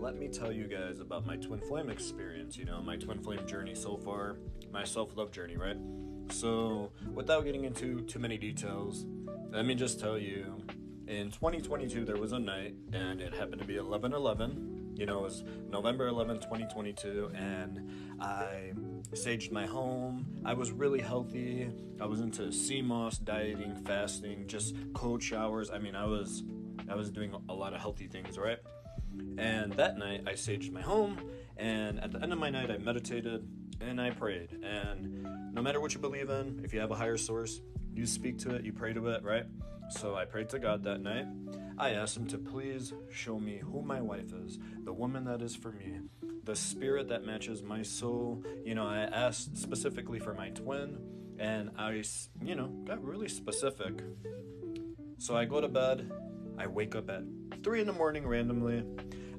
let me tell you guys about my twin flame experience, my twin flame journey so far, my self-love journey, right? So, without getting into too many details, let me just tell you, in 2022, there was a night, and it happened to be 11/11. It was November 11th, 2022, and I saged my home. I was really healthy. I was into CMOS, dieting, fasting, just cold showers. I was doing a lot of healthy things, right? And that night, I saged my home, and at the end of my night, I meditated and I prayed. And no matter what you believe in, if you have a higher source, you speak to it, you pray to it, right? So I prayed to God that night. I asked him to please show me who my wife is, the woman that is for me, the spirit that matches my soul. I asked specifically for my twin, and I, got really specific. So I go to bed. I wake up at 3 in the morning randomly.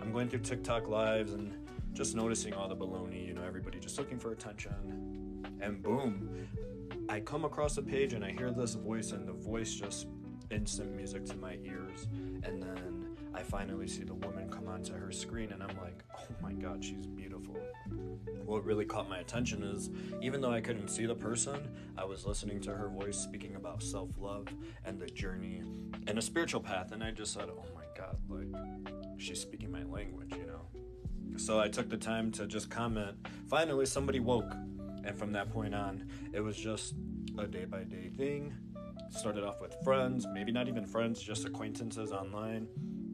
I'm going through TikTok lives and just noticing all the baloney, everybody just looking for attention. And boom, I come across a page and I hear this voice, and the voice just instant music to my ears. And then I finally see the woman come onto her screen, and I'm like, oh my God, she's beautiful. What really caught my attention is, even though I couldn't see the person, I was listening to her voice speaking about self-love and the journey and a spiritual path, and I just said, oh my God, she's speaking my language, So I took the time to just comment. Finally, somebody woke, and from that point on, it was just a day-by-day thing. Started off with friends, maybe not even friends, just acquaintances online.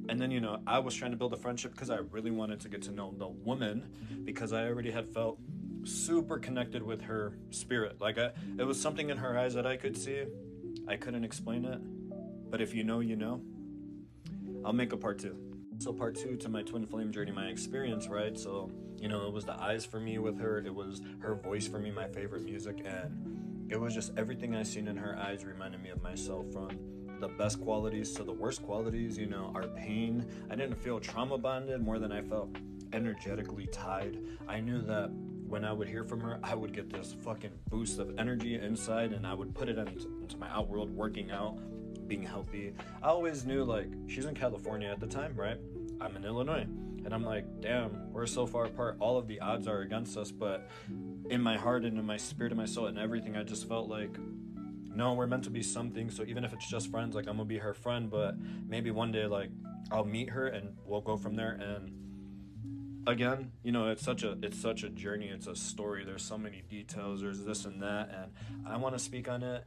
And then, I was trying to build a friendship because I really wanted to get to know the woman, because I already had felt super connected with her spirit. It was something in her eyes that I could see. I couldn't explain it, but if you know, you know. I'll make a part 2. So part 2 to my twin flame journey, my experience, right? So, it was the eyes for me with her. It was her voice for me, my favorite music, and it was just everything I seen in her eyes reminded me of myself, from the best qualities to the worst qualities, our pain. I didn't feel trauma bonded more than I felt energetically tied. I knew that when I would hear from her, I would get this fucking boost of energy inside, and I would put it into my outworld, working out, being healthy. I always knew, she's in California at the time, right? I'm in Illinois. And I'm like, damn, we're so far apart. All of the odds are against us. But in my heart and in my spirit and my soul and everything, I just felt like, no, we're meant to be something. So even if it's just friends, I'm gonna be her friend. But maybe one day, I'll meet her and we'll go from there. And again, it's such a journey. It's a story. There's so many details. There's this and that. And I want to speak on it